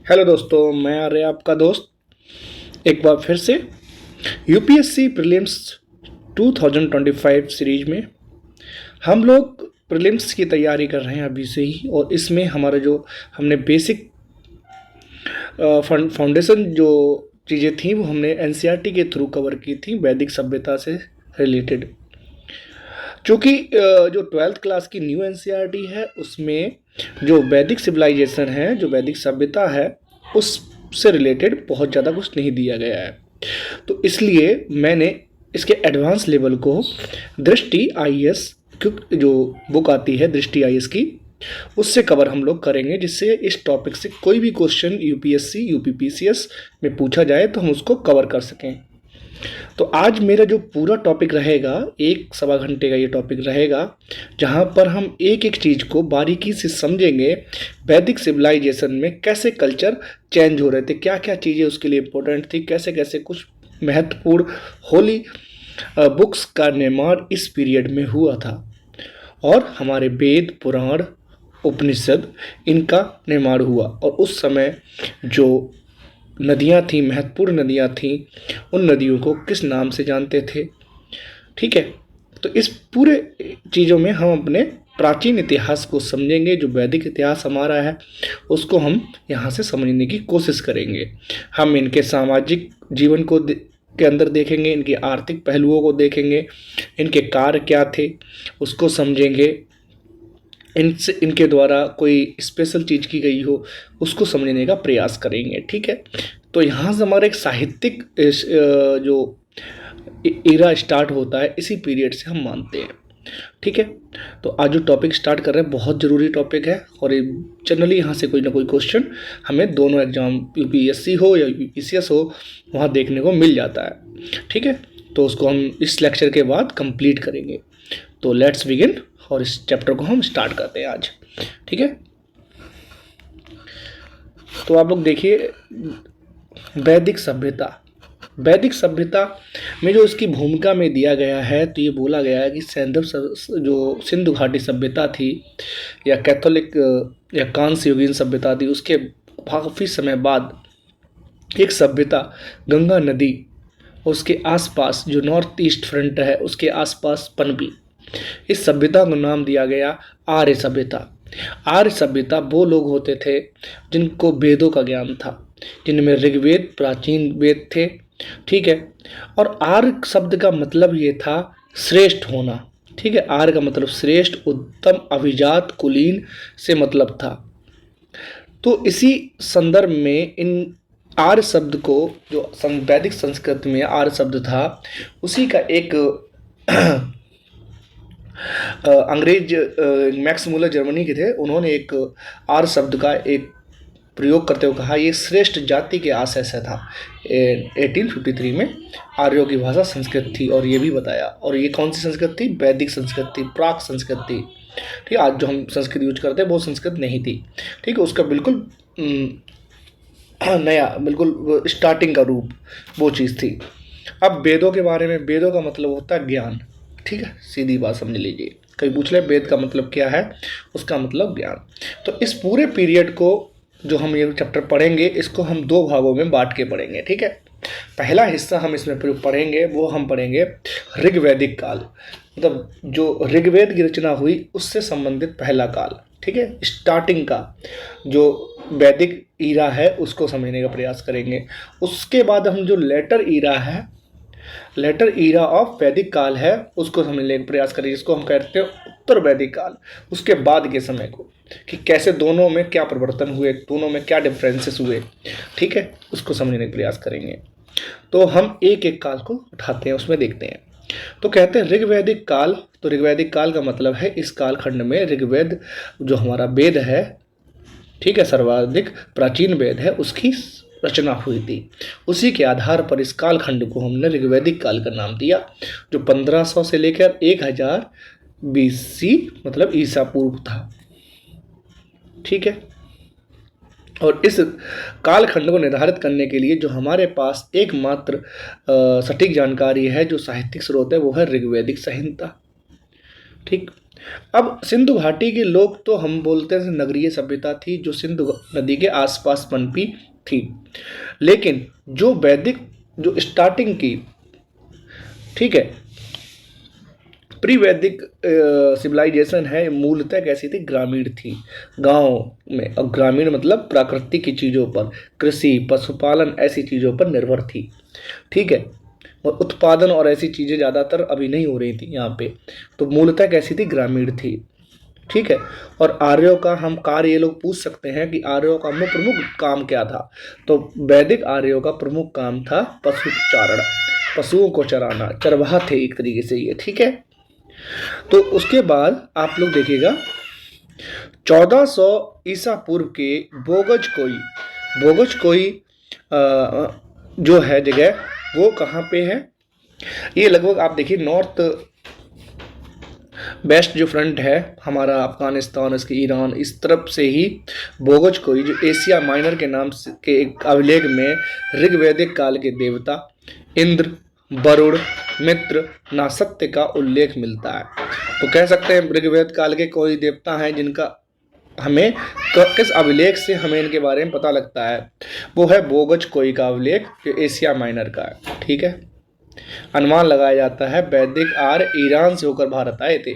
Hello दोस्तों, मैं आ रहा आपका दोस्त एक बार फिर से यूपीएससी प्रीलिम्स 2025 सीरीज में। हम लोग प्रीलिम्स की तैयारी कर रहे हैं अभी से ही, और इसमें हमारा जो हमने बेसिक फाउंडेशन जो चीज़ें थी वो हमने एनसीईआरटी के थ्रू कवर की थी, वैदिक सभ्यता से रिलेटेड। चूँकि जो 12th क्लास की न्यू एनसीईआरटी है उसमें जो वैदिक सिविलाइजेशन है, जो वैदिक सभ्यता है, उससे रिलेटेड बहुत ज़्यादा कुछ नहीं दिया गया है। तो इसलिए मैंने इसके एडवांस लेवल को दृष्टि आईएएस जो बुक आती है दृष्टि आईएएस की, उससे कवर हम लोग करेंगे, जिससे इस टॉपिक से कोई भी क्वेश्चन यूपीएससी यूपीपीसीएस में पूछा जाए तो हम उसको कवर कर सकें। तो आज मेरा जो पूरा टॉपिक रहेगा, 1 सवा घंटे का ये टॉपिक रहेगा, जहाँ पर हम एक एक चीज़ को बारीकी से समझेंगे। वैदिक सिविलाइजेशन में कैसे कल्चर चेंज हो रहे थे, क्या क्या चीज़ें उसके लिए इम्पोर्टेंट थी, कैसे कैसे कुछ महत्वपूर्ण होली बुक्स का निर्माण इस पीरियड में हुआ था, और हमारे वेद पुराण उपनिषद इनका निर्माण हुआ, और उस समय जो नदियाँ थीं, महत्वपूर्ण नदियाँ थीं, उन नदियों को किस नाम से जानते थे। ठीक है, तो इस पूरे चीज़ों में हम अपने प्राचीन इतिहास को समझेंगे। जो वैदिक इतिहास हमारा है उसको हम यहाँ से समझने की कोशिश करेंगे। हम इनके सामाजिक जीवन को के अंदर देखेंगे, इनके आर्थिक पहलुओं को देखेंगे, इनके कार्य क्या थे उसको समझेंगे, इनसे इनके द्वारा कोई स्पेशल चीज़ की गई हो उसको समझने का प्रयास करेंगे। ठीक है, तो यहाँ से हमारा एक साहित्यिक जो एरा स्टार्ट होता है, इसी पीरियड से हम मानते हैं। ठीक है, तो आज जो टॉपिक स्टार्ट कर रहे हैं बहुत ज़रूरी टॉपिक है, और जनरली यहाँ से कोई ना कोई क्वेश्चन हमें दोनों एग्जाम यूपीएससी हो या यूपीपीसीएस हो वहाँ देखने को मिल जाता है। ठीक है, तो उसको हम इस लेक्चर के बाद कंप्लीट करेंगे। तो लेट्स बिगिन, और इस चैप्टर को हम स्टार्ट करते हैं आज। ठीक है, तो आप लोग देखिए, वैदिक सभ्यता। वैदिक सभ्यता में जो इसकी भूमिका में दिया गया है, तो ये बोला गया है कि जो सिंधु घाटी सभ्यता थी, या कैथोलिक या कांस्य युगीन सभ्यता थी, उसके काफ़ी समय बाद एक सभ्यता गंगा नदी और उसके आसपास जो नॉर्थ ईस्ट फ्रंट है उसके आसपास पनपी। इस सभ्यता को नाम दिया गया आर्य सभ्यता। आर्य सभ्यता वो लोग होते थे जिनको वेदों का ज्ञान था, जिनमें ऋग्वेद प्राचीन वेद थे। ठीक है, और आर्य शब्द का मतलब ये था श्रेष्ठ होना। ठीक है, आर्य का मतलब श्रेष्ठ, उत्तम, अभिजात, कुलीन से मतलब था। तो इसी संदर्भ में इन आर्य शब्द को, जो वैदिक संस्कृत में आर्य शब्द था, उसी का एक अंग्रेज मैक्स मूलर जर्मनी के थे, उन्होंने एक आर्य शब्द का एक प्रयोग करते हुए कहा ये श्रेष्ठ जाति के आशय से था। 1853 में आर्यों की भाषा संस्कृत थी, और ये भी बताया। और ये कौन सी संस्कृत थी? वैदिक संस्कृत थी, प्राक संस्कृत थी। ठीक है, आज जो हम संस्कृत यूज करते हैं वो संस्कृत नहीं थी। ठीक है, उसका बिल्कुल नया, बिल्कुल स्टार्टिंग का रूप वो चीज़ थी। अब वेदों के बारे में, वेदों का मतलब होता है ज्ञान। ठीक है, सीधी बात समझ लीजिए, कभी पूछ ले वेद का मतलब क्या है, उसका मतलब ज्ञान। तो इस पूरे पीरियड को जो हम ये चैप्टर पढ़ेंगे, इसको हम 2 भागों में बांट के पढ़ेंगे। ठीक है, पहला हिस्सा हम इसमें पढ़ेंगे, वो हम पढ़ेंगे ऋग्वैदिक काल, मतलब जो ऋग्वेद की रचना हुई उससे संबंधित पहला काल। ठीक है, स्टार्टिंग का जो वैदिक ईरा है उसको समझने का प्रयास करेंगे। उसके बाद हम जो लेटर ईरा है, लेटर ईरा ऑफ वैदिक काल है, उसको समझने का प्रयास करेंगे, जिसको हम कहते हैं उत्तर वैदिक काल, उसके बाद के समय को, कि कैसे दोनों में क्या परिवर्तन हुए, दोनों में क्या डिफरेंसेस हुए। ठीक है, उसको समझने का प्रयास करेंगे। तो हम एक एक काल को उठाते हैं, उसमें देखते हैं। तो कहते हैं ऋग्वैदिक काल। तो ऋग्वैदिक काल का मतलब है इस कालखंड में ऋग्वेद जो हमारा वेद है, ठीक है, सर्वाधिक प्राचीन वेद है, उसकी रचना हुई थी। उसी के आधार पर इस कालखंड को हमने ऋग्वैदिक काल का नाम दिया, जो 1500 से लेकर 1000 BC मतलब ईसा पूर्व था। ठीक है, और इस कालखंड को निर्धारित करने के लिए जो हमारे पास एकमात्र सटीक जानकारी है, जो साहित्यिक स्रोत है, वो है ऋग्वैदिक संहिता। ठीक, अब सिंधु घाटी के लोग तो हम बोलते हैं नगरीय सभ्यता थी जो सिंधु नदी के आसपास पनपी थी, लेकिन जो वैदिक जो स्टार्टिंग की, ठीक है, प्री वैदिक सिविलाइजेशन है, मूलतः कैसी थी, ग्रामीण थी, गांव में। और ग्रामीण मतलब प्राकृतिक की चीज़ों पर, कृषि, पशुपालन, ऐसी चीज़ों पर निर्भर थी, ठीक है। और उत्पादन और ऐसी चीज़ें ज़्यादातर अभी नहीं हो रही थी यहाँ पे। तो मूलतः कैसी थी, ग्रामीण थी, ठीक है। और आर्यों का हम कार्य, ये लोग पूछ सकते हैं कि आर्यों का प्रमुख काम क्या था। तो वैदिक आर्यों का प्रमुख काम था पशुचारण, पशुओं को चराना, चरवाहा थे एक तरीके से ये, ठीक है। तो उसके बाद आप लोग देखिएगा 1400 ईसा पूर्व के बोगज कोई जो है जगह, वो कहाँ पे है, ये लगभग आप देखिए नॉर्थ वेस्ट जो फ्रंट है हमारा, अफगानिस्तान, इसके ईरान, इस तरफ से ही बोगज कोई, जो एशिया माइनर के नाम के एक अभिलेख में ऋग्वैदिक काल के देवता इंद्र, वरुण, मित्र, नासत्य का उल्लेख मिलता है। तो कह सकते हैं ऋग्वेद काल के कोई देवता हैं जिनका हमें किस अभिलेख से हमें इनके बारे में पता लगता है, वो है बोगज कोई का अभिलेख जो एशिया माइनर का है, ठीक है। अनुमान लगाया जाता है वैदिक आर्य ईरान से होकर भारत आए थे।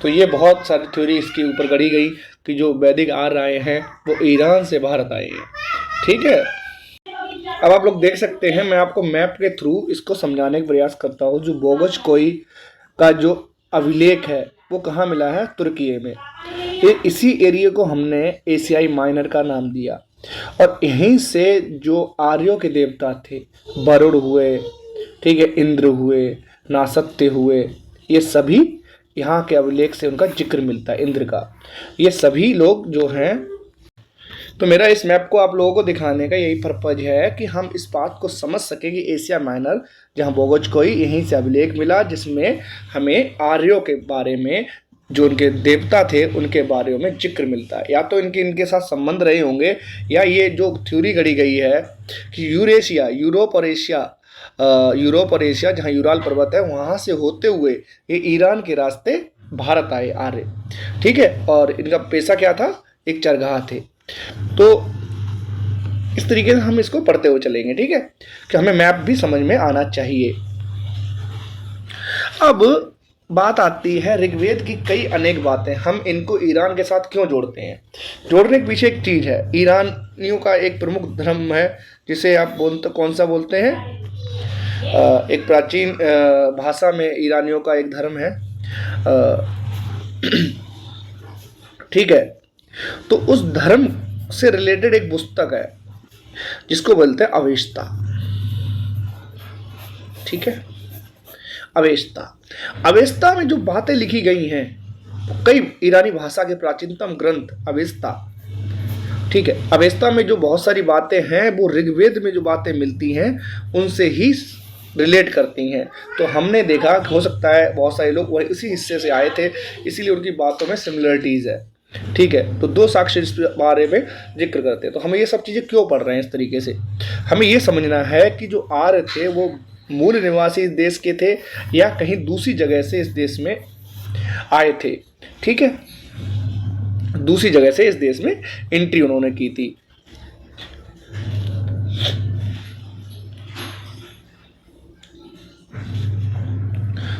तो ये बहुत सारी थ्योरी इसके ऊपर गढ़ी गई कि जो वैदिक आर्य आए हैं वो ईरान से भारत आए हैं, ठीक है। अब आप लोग देख सकते हैं, मैं आपको मैप के थ्रू इसको समझाने का प्रयास करता हूँ। जो बोगज कोई का जो अभिलेख है वो कहाँ मिला है, तुर्की में। इसी एरिया को हमने एशियाई माइनर का नाम दिया। और यहीं से जो आर्यों के देवता थे, वरुण हुए, ठीक है, इंद्र हुए, नासत्य हुए, ये सभी यहाँ के अभिलेख से उनका जिक्र मिलता है, इंद्र का। ये सभी लोग जो हैं, तो मेरा इस मैप को आप लोगों को दिखाने का यही पर्पज है कि हम इस बात को समझ सकें कि एशिया माइनर जहाँ बोगज कोई, यहीं से अभिलेख मिला जिसमें हमें आर्यों के बारे में, जो उनके देवता थे उनके बारे में जिक्र मिलता है। या तो इनके साथ संबंध रहे होंगे, या ये जो थ्योरी गढ़ी गई है कि यूरोप और एशिया जहाँ यूराल पर्वत है वहाँ से होते हुए ये ईरान के रास्ते भारत आए आर्य, ठीक है। और इनका पेशा क्या था, एक चरगाह थे। तो इस तरीके से हम इसको पढ़ते हुए चलेंगे, ठीक है, कि हमें मैप भी समझ में आना चाहिए। अब बात आती है ऋग्वेद की कई अनेक बातें, हम इनको ईरान के साथ क्यों जोड़ते हैं। जोड़ने के पीछे एक चीज़ है, ईरानियों का एक प्रमुख धर्म है जिसे आप कौन सा बोलते हैं, एक प्राचीन भाषा में ईरानियों का एक धर्म है, ठीक है। तो उस धर्म से रिलेटेड एक पुस्तक है जिसको बोलते हैं अवेस्ता, ठीक है। अवेस्ता में जो बातें लिखी गई हैं, कई ईरानी भाषा के प्राचीनतम ग्रंथ अवेस्ता, ठीक है। अवेस्ता में जो बहुत सारी बातें हैं वो ऋग्वेद में जो बातें मिलती हैं उनसे ही रिलेट करती हैं। तो हमने देखा, हो सकता है बहुत सारे लोग वही इसी हिस्से से आए थे, इसीलिए उनकी बातों में सिमिलरिटीज़ है, ठीक है। तो दो साक्ष्य इस बारे में जिक्र करते हैं। तो हमें ये सब चीज़ें क्यों पढ़ रहे हैं इस तरीके से, हमें ये समझना है कि जो आर्य थे वो मूल निवासी इस देश के थे या कहीं दूसरी जगह से इस देश में आए थे, ठीक है। दूसरी जगह से इस देश में एंट्री उन्होंने की थी।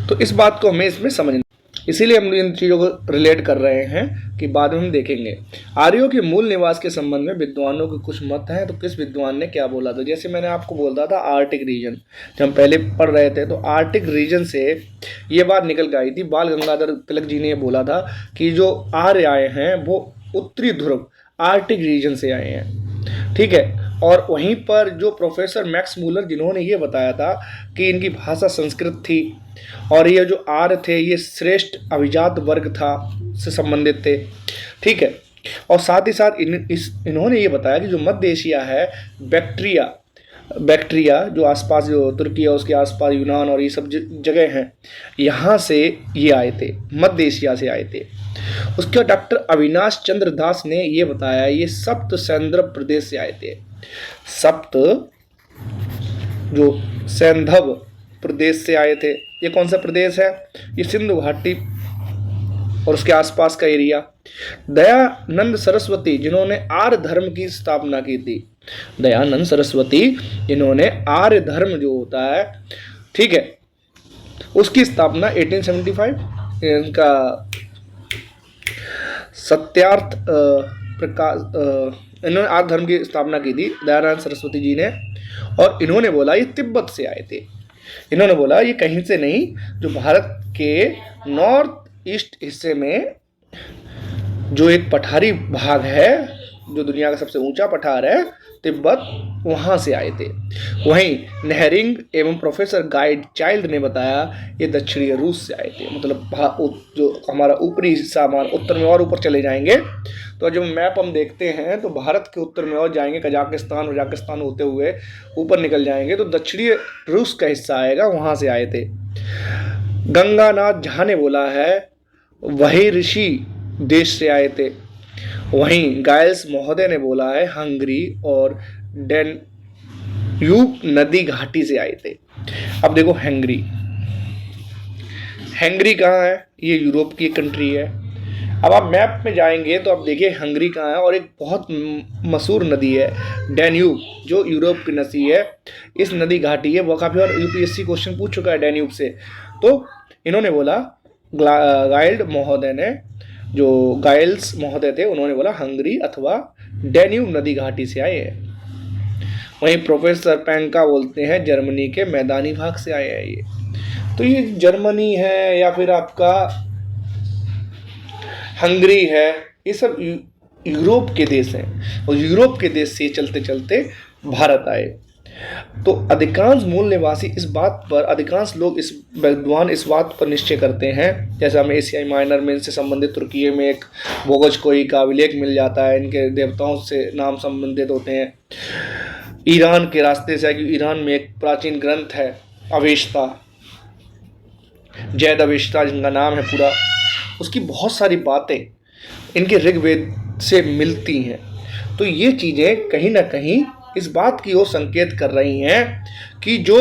तो इस बात को हमें इसमें समझना, इसीलिए हम इन चीज़ों को रिलेट कर रहे हैं कि बाद में हम देखेंगे। आर्यों के मूल निवास के संबंध में विद्वानों के कुछ मत हैं। तो किस विद्वान ने क्या बोला था, जैसे मैंने आपको बोला था आर्टिक रीजन, जब हम पहले पढ़ रहे थे तो आर्टिक रीजन से ये बात निकल के आई थी। बाल गंगाधर तिलक जी ने बोला था कि जो आर्य आए हैं वो उत्तरी ध्रुव आर्टिक रीजन से आए हैं, ठीक है। और वहीं पर जो प्रोफेसर मैक्स मूलर जिन्होंने ये बताया था कि इनकी भाषा संस्कृत थी और ये जो आर्य थे ये श्रेष्ठ अभिजात वर्ग था से संबंधित थे, ठीक है। और साथ ही साथ इन्होंने ये बताया कि जो मध्य एशिया है, बैक्ट्रिया जो आसपास जो तुर्की है उसके आसपास यूनान और ये सब जगह हैं, यहाँ से ये आए थे, मध्य एशिया से आए थे। उसके बाद डॉक्टर अविनाश चंद्र दास ने ये बताया ये सप्त सैंधव प्रदेश से आए थे। सप्त जो सैंधव प्रदेश से आए थे, ये कौन सा प्रदेश है, ये सिंधु घाटी और उसके आसपास का एरिया। दयानंद सरस्वती जिन्होंने आर्य धर्म की स्थापना की थी, दयानंद सरस्वती जिन्होंने आर्य धर्म जो होता है, ठीक है, उसकी स्थापना 1875 इनका सत्यार्थ प्रकाश, इन्होंने आर्य धर्म की स्थापना की थी दयानंद सरस्वती जी ने। और इन्होंने बोला ये तिब्बत से आए थे। इन्होंने बोला ये कहीं से नहीं, जो भारत के नॉर्थ ईस्ट हिस्से में जो एक पठारी भाग है, जो दुनिया का सबसे ऊंचा पठार है तिब्बत, वहां से आए थे। वहीं नेहरिंग एवं प्रोफेसर गाइड चाइल्ड ने बताया ये दक्षिणी रूस से आए थे। मतलब जो हमारा ऊपरी हिस्सा, हमारा उत्तर में और ऊपर चले जाएंगे तो जब मैप हम देखते हैं तो भारत के उत्तर में और जाएंगे, कजाकिस्तान होते हुए ऊपर निकल जाएंगे तो दक्षिणी रूस का हिस्सा आएगा, वहां से आए थे। गंगानाथ झा ने बोला है वही ऋषि देश से आए थे। वहीं गाइल्स महोदय ने बोला है हंगरी और डैन्यूब नदी घाटी से आए थे। अब देखो हंगरी कहाँ है? ये यूरोप की कंट्री है। अब आप मैप में जाएंगे तो आप देखिए हंगरी कहाँ है, और एक बहुत मशहूर नदी है डैन्यूब, जो यूरोप की नदी है, इस नदी घाटी है। वो काफ़ी बार यूपीएससी क्वेश्चन पूछ चुका है डैन्यूब से। तो इन्होंने बोला, जो गाइल्स महोदय थे उन्होंने बोला हंगरी अथवा डैन्यूब नदी घाटी से आए हैं। वहीं प्रोफेसर पैंका बोलते हैं जर्मनी के मैदानी भाग से आए हैं ये। तो ये जर्मनी है या फिर आपका हंगरी है, ये सब यूरोप के देश हैं, और यूरोप के देश से चलते चलते भारत आए। तो अधिकांश मूल निवासी इस बात पर, अधिकांश लोग इस विद्वान इस बात पर निश्चय करते हैं, जैसे हमें एशियाई माइनर में इनसे संबंधित तुर्की में एक बोगजकोई का अभिलेख मिल जाता है, इनके देवताओं से नाम संबंधित होते हैं। ईरान के रास्ते से, क्योंकि ईरान में एक प्राचीन ग्रंथ है अवेस्ता, जैद अवेस्ता जिनका नाम है पूरा, उसकी बहुत सारी बातें इनके ऋग्वेद से मिलती हैं। तो ये चीज़ें कहीं ना कहीं इस बात की ओर संकेत कर रही हैं कि जो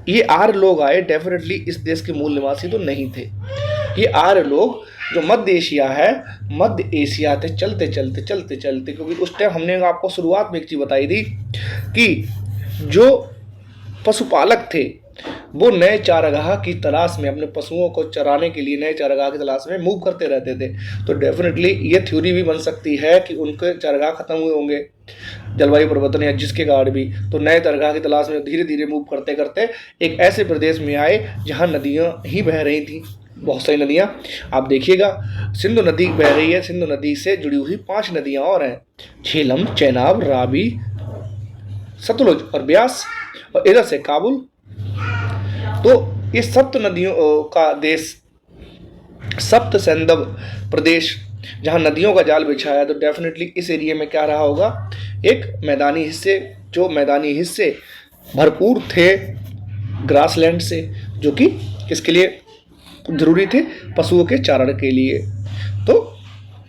ये आर्य लोग आए डेफिनेटली इस देश के मूल निवासी तो नहीं थे। ये आर्य लोग जो मध्य एशिया है, मध्य एशिया थे चलते चलते, क्योंकि उस टाइम हमने आपको शुरुआत में एक चीज़ बताई थी कि जो पशुपालक थे वो नए चारागाह की तलाश में, अपने पशुओं को चराने के लिए नए चारागाह की तलाश में मूव करते रहते थे। तो डेफिनेटली ये थ्योरी भी बन सकती है कि उनके चारागाह खत्म हुए होंगे जलवायु परिवर्तन या जिसके कारण भी, तो नए चारागाह की तलाश में धीरे धीरे मूव करते करते एक ऐसे प्रदेश में आए जहाँ नदियाँ ही बह रही थी, बहुत सारी नदियाँ। आप देखिएगा सिंधु नदी बह रही है, सिंधु नदी से जुड़ी हुई 5 नदियाँ और हैं, झेलम, चेनाब, रावी, सतलुज और ब्यास, और इधर से काबुल। तो ये सप्त नदियों का देश, सप्त सैंधव प्रदेश, जहाँ नदियों का जाल बिछाया है, तो डेफिनेटली इस एरिया में क्या रहा होगा, एक मैदानी हिस्से, जो मैदानी हिस्से भरपूर थे ग्रासलैंड से, जो कि किसके लिए जरूरी थे, पशुओं के चारण के लिए। तो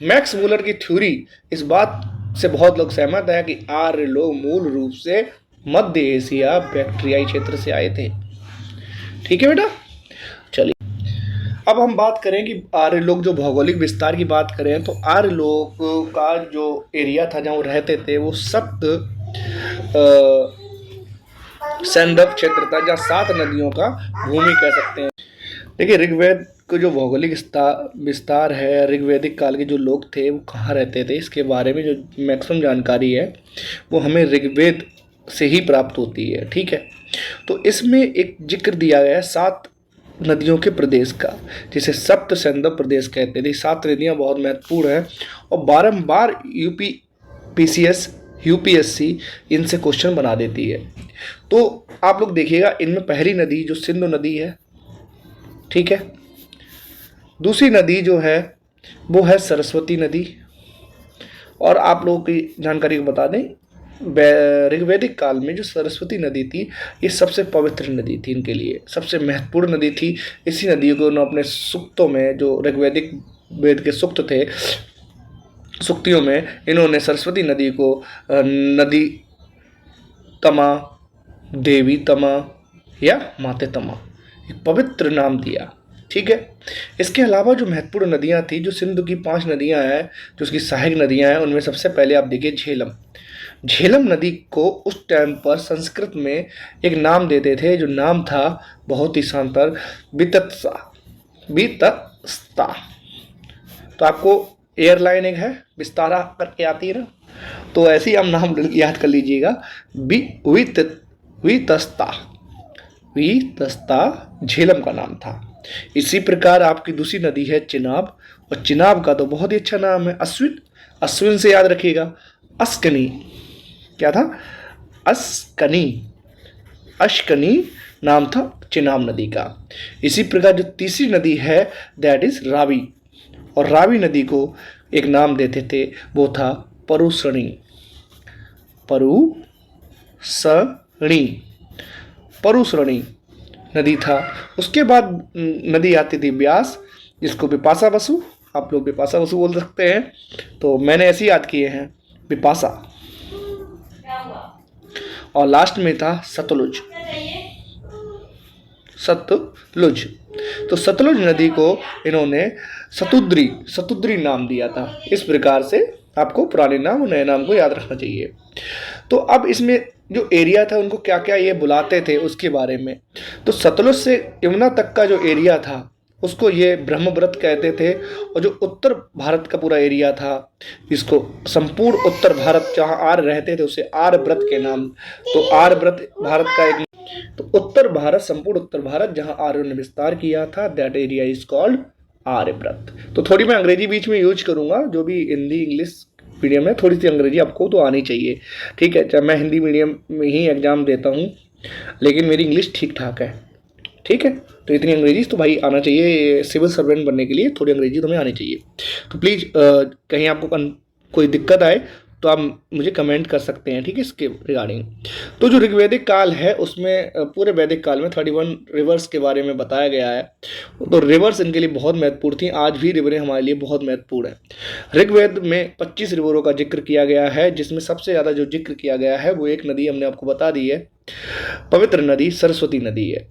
मैक्स मूलर की थ्योरी इस बात से बहुत लोग सहमत हैं कि आर्य लोग मूल रूप से मध्य एशिया बैक्ट्रियाई क्षेत्र से आए थे। ठीक है बेटा, चलिए अब हम बात करें कि आर्य लोग जो भौगोलिक विस्तार की बात करें तो आर्य लोग का जो एरिया था जहाँ वो रहते थे वो सप्त सैंधव क्षेत्र था, जहाँ 7 नदियों का भूमि कह सकते हैं। देखिए ऋग्वेद का जो भौगोलिक विस्तार है, ऋग्वैदिक काल के जो लोग थे वो कहाँ रहते थे, इसके बारे में जो मैक्सिमम जानकारी है वो हमें ऋग्वेद से ही प्राप्त होती है। ठीक है, तो इसमें एक जिक्र दिया गया है 7 नदियों के प्रदेश का, जिसे सप्त सैंधव प्रदेश कहते थे। 7 नदियाँ बहुत महत्वपूर्ण हैं और बारंबार यूपीएससी इनसे क्वेश्चन बना देती है। तो आप लोग देखिएगा, इनमें पहली नदी जो सिंधु नदी है, ठीक है, दूसरी नदी जो है वो है सरस्वती नदी, और आप लोगों की जानकारी को बता दें ऋग्वैदिक काल में जो सरस्वती नदी थी ये सबसे पवित्र नदी थी, इनके लिए सबसे महत्वपूर्ण नदी थी। इसी नदी को उन्होंने अपने सूक्तों में, जो ऋग्वैदिक वेद के सूक्त थे, सूक्तियों में इन्होंने सरस्वती नदी को नदी तमा, देवी तमा या माते तमा एक पवित्र नाम दिया। ठीक है। इसके अलावा जो महत्वपूर्ण नदियाँ थी, जो सिंधु की 5 नदियाँ हैं, जो उसकी सहायक नदियाँ हैं, उनमें सबसे पहले आप देखिए झेलम। झेलम नदी को उस टाइम पर संस्कृत में एक नाम देते थे, जो नाम था बहुत ही शानदार, वितत्सा, वितस्ता। तो आपको एयरलाइन एक है विस्तारा करके आती है ना, तो ऐसे ही आप नाम याद कर लीजिएगा, वितस्ता। वितस्ता झेलम का नाम था। इसी प्रकार आपकी दूसरी नदी है चिनाब, और चिनाब का तो बहुत ही अच्छा नाम है अश्विन। अश्विन से याद रखिएगा अस्कनी, क्या था, अस्कनी, अश्कनी नाम था चिनाब नदी का। इसी प्रकार जो तीसरी नदी है दैट इज रावी, और रावी नदी को एक नाम देते थे, वो था परुसणी। परुसणी नदी था। उसके बाद नदी आती थी ब्यास, जिसको बिपाशा बसु, आप लोग बिपाशा बसु बोल सकते हैं, तो मैंने ऐसे ही याद किए हैं बिपाशा। और लास्ट में था सतलुज। सतलुज, तो सतलुज नदी को इन्होंने सतुद्री नाम दिया था। इस प्रकार से आपको पुराने नाम और नए नाम को याद रखना चाहिए। तो अब इसमें जो एरिया था उनको क्या क्या ये बुलाते थे उसके बारे में। तो सतलुज से यमुना तक का जो एरिया था उसको ये ब्रह्मव्रत कहते थे, और जो उत्तर भारत का पूरा एरिया था, इसको संपूर्ण उत्तर भारत जहाँ आर्य रहते थे उसे आर्यव्रत के नाम, तो आर्यव्रत भारत का एक, तो उत्तर भारत, संपूर्ण उत्तर भारत जहाँ आर्यों ने विस्तार किया था, that area is called Aryavrat. तो थोड़ी मैं अंग्रेजी बीच में यूज करूंगा, जो भी हिंदी इंग्लिश मीडियम है, थोड़ी सी अंग्रेजी आपको तो आनी चाहिए, ठीक है। चाहे मैं हिंदी मीडियम में ही एग्जाम देता हूँ, लेकिन मेरी इंग्लिश ठीक ठाक है, ठीक है। तो इतनी अंग्रेजी तो भाई आना चाहिए, सिविल सर्वेंट बनने के लिए थोड़ी अंग्रेजी तो हमें आनी चाहिए। तो प्लीज़ कहीं आपको कोई दिक्कत आए तो आप मुझे कमेंट कर सकते हैं, ठीक है, इसके रिगार्डिंग। तो जो ऋग्वैदिक काल है उसमें पूरे वैदिक काल में 31 रिवर्स के बारे में बताया गया है। तो रिवर्स इनके लिए बहुत महत्वपूर्ण थी, आज भी रिवरें हमारे लिए बहुत महत्वपूर्ण है। ऋग्वेद में 25 रिवरों का जिक्र किया गया है, जिसमें सबसे ज़्यादा जो जिक्र किया गया है वो एक नदी हमने आपको बता दी है, पवित्र नदी सरस्वती नदी है।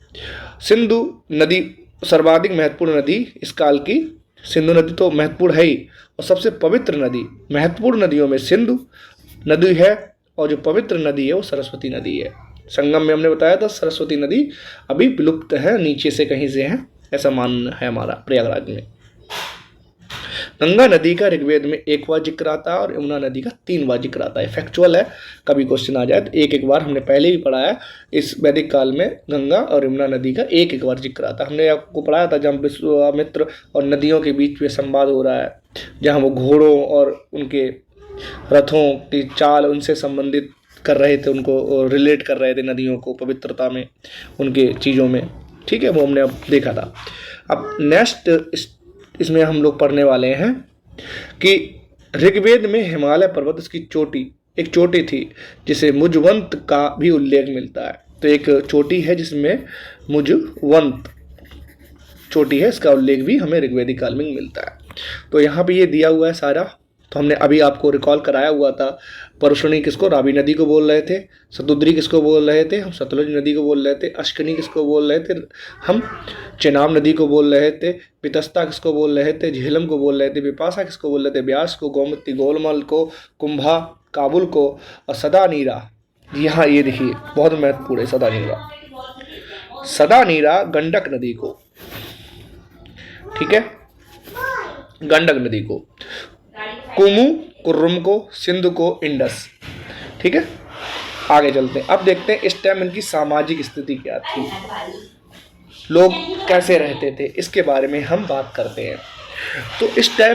सिंधु नदी सर्वाधिक महत्वपूर्ण नदी इस काल की, सिंधु नदी तो महत्वपूर्ण है ही, और सबसे पवित्र नदी, महत्वपूर्ण नदियों में सिंधु नदी है, और जो पवित्र नदी है वो सरस्वती नदी है। संगम में हमने बताया था सरस्वती नदी अभी विलुप्त है, नीचे से कहीं से है, ऐसा मानना है हमारा प्रयागराज में। गंगा नदी का ऋग्वेद में 1 बार जिक्र आता है, और यमुना नदी का 3 बार जिक्र आता है। फैक्चुअल है, कभी क्वेश्चन आ जाए तो एक बार, हमने पहले भी पढ़ा है। इस वैदिक काल में गंगा और यमुना नदी का एक बार जिक्र आता है। हमने आपको पढ़ाया था जहाँ विश्वामित्र और नदियों के बीच में संवाद हो रहा है, जहाँ वो घोड़ों और उनके रथों की चाल उनसे संबंधित कर रहे थे, उनको रिलेट कर रहे थे नदियों को पवित्रता में, उनके चीज़ों में, ठीक है, वो हमने अब देखा था। अब नेक्स्ट इसमें हम लोग पढ़ने वाले हैं कि ऋग्वेद में हिमालय पर्वत, इसकी चोटी, एक चोटी थी जिसे मुजवंत का भी उल्लेख मिलता है। तो एक चोटी है जिसमें मुजवंत चोटी है, इसका उल्लेख भी हमें ऋग्वेदिक काल में मिलता है। तो यहाँ पे ये दिया हुआ है सारा। तो हमने अभी आपको रिकॉल कराया हुआ था, परुषणी किसको, रावी नदी को बोल रहे थे, सतुद्री किसको बोल रहे थे, हम सतलुज नदी को बोल रहे थे, अश्कनी किसको बोल रहे थे, हम चेनाब नदी को बोल रहे थे, वितस्ता किसको बोल रहे थे, झेलम को बोल रहे थे, बिपाशा किसको बोल रहे थे, ब्यास को, गोमती गोलमल को, कुंभा काबुल को, और सदा नीरा, यहाँ ये देखिए बहुत महत्वपूर्ण है सदा नीरा, सदा नीरा गंडक नदी को, ठीक है, गंडक नदी को, कुमु कुर्रुम को, सिंधु को, इंडस, ठीक है। आगे चलते हैं, अब देखते हैं इस टाइम इनकी सामाजिक स्थिति क्या थी, लोग कैसे रहते थे, इसके बारे में हम बात करते हैं। तो इस टाइम